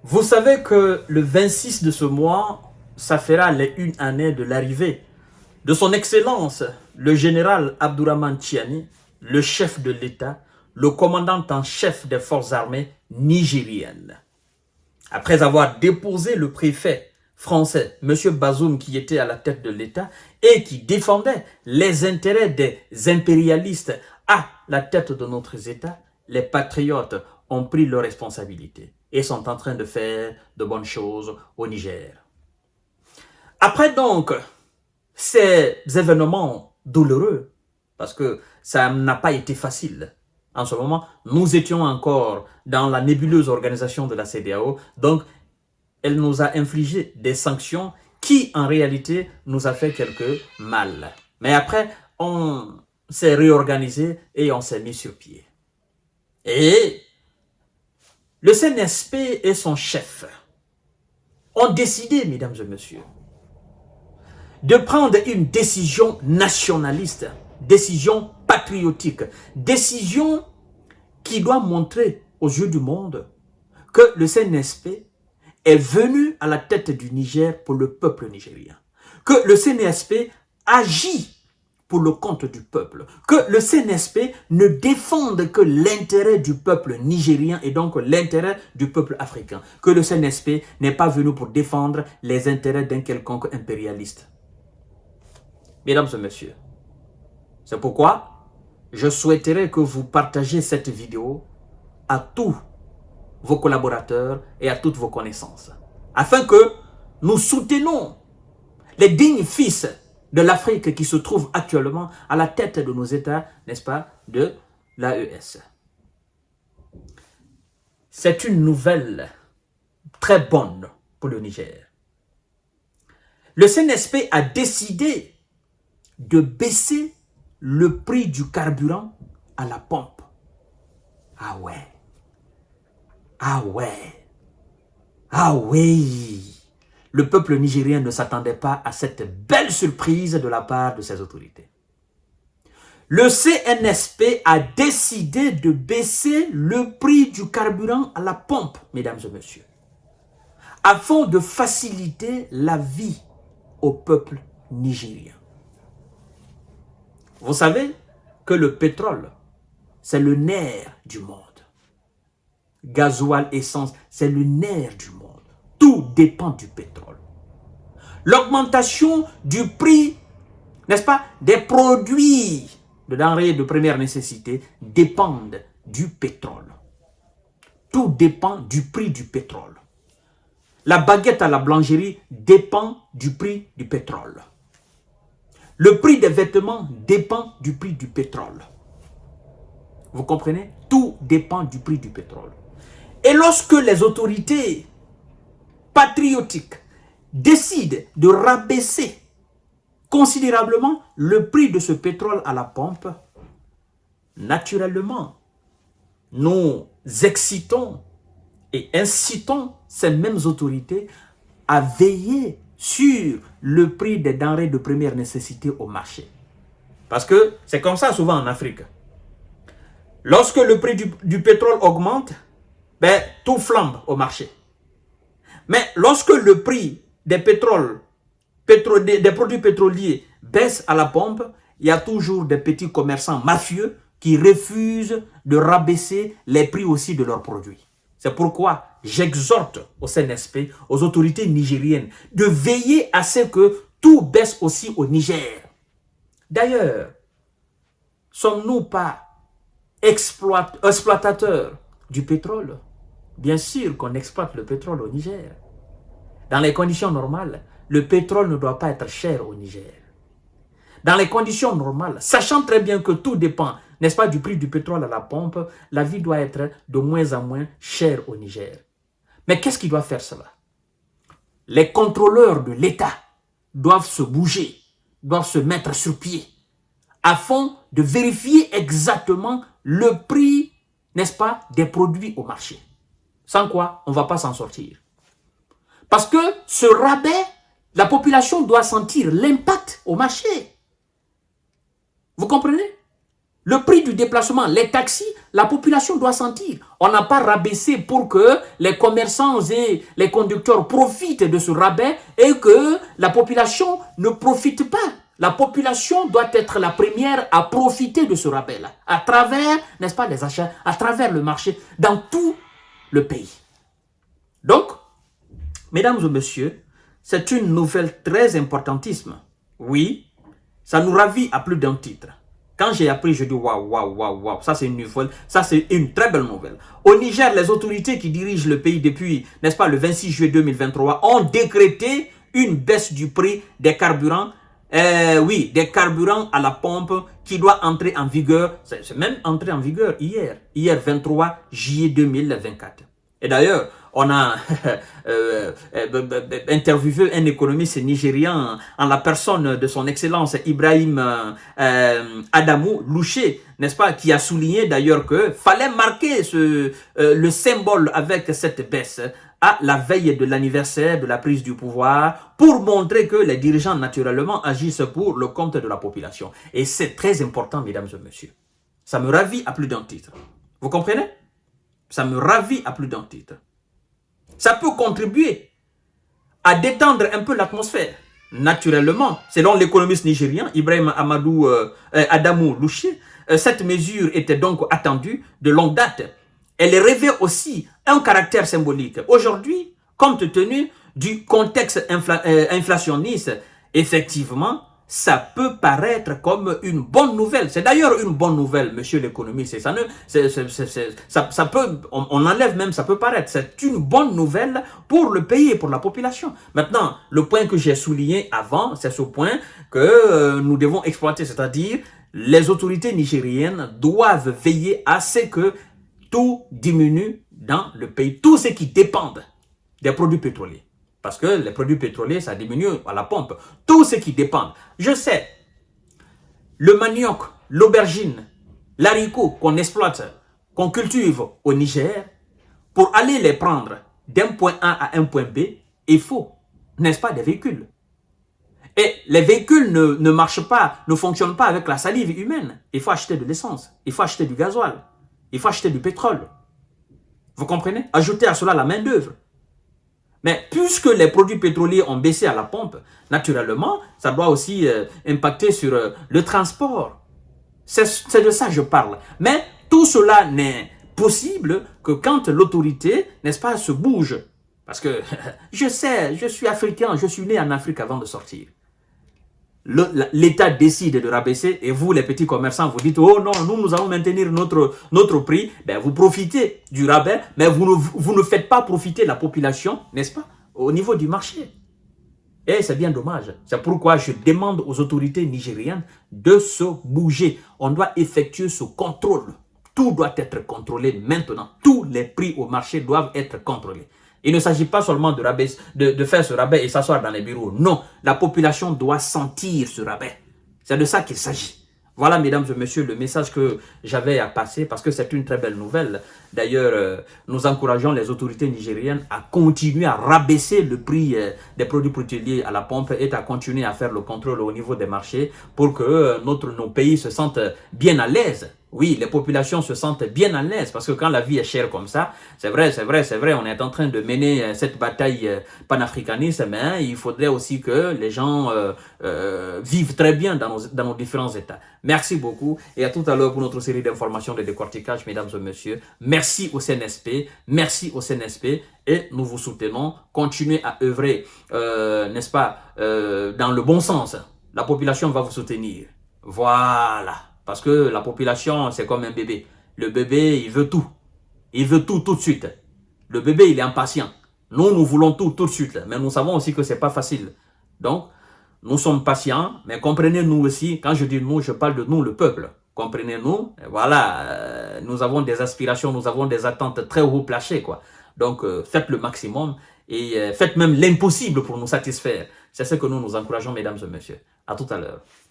Vous savez que le 26 de ce mois, ça fera les 1 année de l'arrivée de son Excellence, le général Abdourahmane Tiani, le chef de l'État, le commandant en chef des forces armées nigériennes. Après avoir déposé le préfet français, M. Bazoum, qui était à la tête de l'État et qui défendait les intérêts des impérialistes à la tête de notre État, les patriotes ont pris leurs responsabilités et sont en train de faire de bonnes choses au Niger. Après donc ces événements douloureux, parce que ça n'a pas été facile. En ce moment, nous étions encore dans la nébuleuse organisation de la CEDEAO, donc elle nous a infligé des sanctions qui, en réalité, nous a fait quelque mal. Mais après, on s'est réorganisé et on s'est mis sur pied. Et le CNSP et son chef ont décidé, mesdames et messieurs, de prendre une décision nationaliste, décision patriotique, décision qui doit montrer aux yeux du monde que le CNSP est venu à la tête du Niger pour le peuple nigérien, que le CNSP agit pour le compte du peuple, que le CNSP ne défende que l'intérêt du peuple nigérien et donc l'intérêt du peuple africain, que le CNSP n'est pas venu pour défendre les intérêts d'un quelconque impérialiste. Mesdames et messieurs, c'est pourquoi je souhaiterais que vous partagiez cette vidéo à tous vos collaborateurs et à toutes vos connaissances, afin que nous soutenions les dignes fils de l'Afrique qui se trouvent actuellement à la tête de nos États, n'est-ce pas, de l'AES. C'est une nouvelle très bonne pour le Niger. Le CNSP a décidé de baisser le prix du carburant à la pompe. Ah ouais. Ah ouais. Ah oui. Le peuple nigérien ne s'attendait pas à cette belle surprise de la part de ses autorités. Le CNSP a décidé de baisser le prix du carburant à la pompe, mesdames et messieurs, afin de faciliter la vie au peuple nigérien. Vous savez que le pétrole, c'est le nerf du monde. Gasoil, essence, c'est le nerf du monde. Tout dépend du pétrole. L'augmentation du prix, n'est-ce pas, des produits de denrées de première nécessité dépendent du pétrole. Tout dépend du prix du pétrole. La baguette à la boulangerie dépend du prix du pétrole. Le prix des vêtements dépend du prix du pétrole. Vous comprenez? Tout dépend du prix du pétrole. Et lorsque les autorités patriotiques décident de rabaisser considérablement le prix de ce pétrole à la pompe, naturellement, nous excitons et incitons ces mêmes autorités à veiller sur le prix des denrées de première nécessité au marché. Parce que c'est comme ça souvent en Afrique. Lorsque le prix du pétrole augmente, ben, tout flambe au marché. Mais lorsque le prix des produits pétroliers baisse à la pompe, il y a toujours des petits commerçants mafieux qui refusent de rabaisser les prix aussi de leurs produits. C'est pourquoi j'exhorte au CNSP, aux autorités nigériennes, de veiller à ce que tout baisse aussi au Niger. D'ailleurs, sommes-nous pas exploitateurs du pétrole? Bien sûr qu'on exploite le pétrole au Niger. Dans les conditions normales, le pétrole ne doit pas être cher au Niger. Dans les conditions normales, sachant très bien que tout dépend, n'est-ce pas, du prix du pétrole à la pompe, la vie doit être de moins en moins chère au Niger. Mais qu'est-ce qui doit faire cela? Les contrôleurs de l'État doivent se bouger, doivent se mettre sur pied, afin de vérifier exactement le prix, n'est-ce pas, des produits au marché. Sans quoi, on ne va pas s'en sortir. Parce que ce rabais, la population doit sentir l'impact au marché. Vous comprenez? Le prix du déplacement, les taxis, la population doit sentir. On n'a pas rabaissé pour que les commerçants et les conducteurs profitent de ce rabais et que la population ne profite pas. La population doit être la première à profiter de ce rabais-là, à travers, n'est-ce pas, les achats, à travers le marché, dans tout le pays. Donc, mesdames et messieurs, c'est une nouvelle très importantissime. Oui, ça nous ravit à plus d'un titre. Quand j'ai appris, je dis waouh, waouh, waouh, waouh, ça c'est une nouvelle, ça c'est une très belle nouvelle. Au Niger, les autorités qui dirigent le pays depuis, n'est-ce pas, le 26 juillet 2023, ont décrété une baisse du prix des carburants. Oui, des carburants à la pompe qui doit entrer en vigueur, c'est même entré en vigueur hier 23 juillet 2024. Et d'ailleurs, on a interviewé un économiste nigérian en la personne de son excellence Ibrahim Adamou Louché, n'est-ce pas, qui a souligné d'ailleurs que fallait marquer le symbole avec cette baisse à la veille de l'anniversaire de la prise du pouvoir pour montrer que les dirigeants naturellement agissent pour le compte de la population. Et c'est très important, mesdames et messieurs. Ça me ravit à plus d'un titre. Vous comprenez? Ça me ravit à plus d'un titre. Ça peut contribuer à détendre un peu l'atmosphère. Naturellement, selon l'économiste nigérien Ibrahim Adamou Louché, cette mesure était donc attendue de longue date. Elle revêt aussi un caractère symbolique. Aujourd'hui, compte tenu du contexte inflationniste, effectivement, ça peut paraître comme une bonne nouvelle. C'est d'ailleurs une bonne nouvelle, monsieur l'économiste. Ça peut, on enlève même, ça peut paraître. C'est une bonne nouvelle pour le pays et pour la population. Maintenant, le point que j'ai souligné avant, c'est ce point que nous devons exploiter. C'est-à-dire, les autorités nigériennes doivent veiller à ce que tout diminue dans le pays. Tout ce qui dépend des produits pétroliers. Parce que les produits pétroliers, ça diminue à la pompe. Tout ce qui dépend. Je sais, le manioc, l'aubergine, l'haricot qu'on exploite, qu'on cultive au Niger, pour aller les prendre d'un point A à un point B, il faut, n'est-ce pas, des véhicules. Et les véhicules ne marchent pas, ne fonctionnent pas avec la salive humaine. Il faut acheter de l'essence, il faut acheter du gasoil, il faut acheter du pétrole. Vous comprenez? Ajouter à cela la main-d'œuvre. Mais puisque les produits pétroliers ont baissé à la pompe, naturellement, ça doit aussi impacter sur le transport. C'est de ça que je parle. Mais tout cela n'est possible que quand l'autorité, n'est-ce pas, se bouge. Parce que je sais, je suis africain, je suis né en Afrique avant de sortir. L'État décide de rabaisser et vous, les petits commerçants, vous dites « Oh non, nous allons maintenir notre prix. » Ben, vous profitez du rabais, mais vous ne faites pas profiter la population, n'est-ce pas, au niveau du marché. Et c'est bien dommage. C'est pourquoi je demande aux autorités nigériennes de se bouger. On doit effectuer ce contrôle. Tout doit être contrôlé maintenant. Tous les prix au marché doivent être contrôlés. Il ne s'agit pas seulement de faire ce rabais et s'asseoir dans les bureaux. Non, la population doit sentir ce rabais. C'est de ça qu'il s'agit. Voilà, mesdames et messieurs, le message que j'avais à passer parce que c'est une très belle nouvelle. D'ailleurs, nous encourageons les autorités nigériennes à continuer à rabaisser le prix des produits pétroliers à la pompe et à continuer à faire le contrôle au niveau des marchés pour que nos pays se sentent bien à l'aise. Oui, les populations se sentent bien à l'aise parce que quand la vie est chère comme ça, c'est vrai, on est en train de mener cette bataille panafricaniste, mais il faudrait aussi que les gens vivent très bien dans nos différents États. Merci beaucoup et à tout à l'heure pour notre série d'informations de décortiquage, mesdames et messieurs. Merci au CNSP, et nous vous soutenons. Continuez à œuvrer, n'est-ce pas, dans le bon sens. La population va vous soutenir. Voilà. Parce que la population, c'est comme un bébé. Le bébé, il veut tout. Il veut tout de suite. Le bébé, il est impatient. Nous voulons tout de suite. Mais nous savons aussi que ce n'est pas facile. Donc, nous sommes patients, mais comprenez-nous aussi. Quand je dis nous, je parle de nous, le peuple. Comprenez-nous. Voilà, nous avons des aspirations, nous avons des attentes très haut placées, quoi. Donc, faites le maximum et faites même l'impossible pour nous satisfaire. C'est ce que nous encourageons, mesdames et messieurs. À tout à l'heure.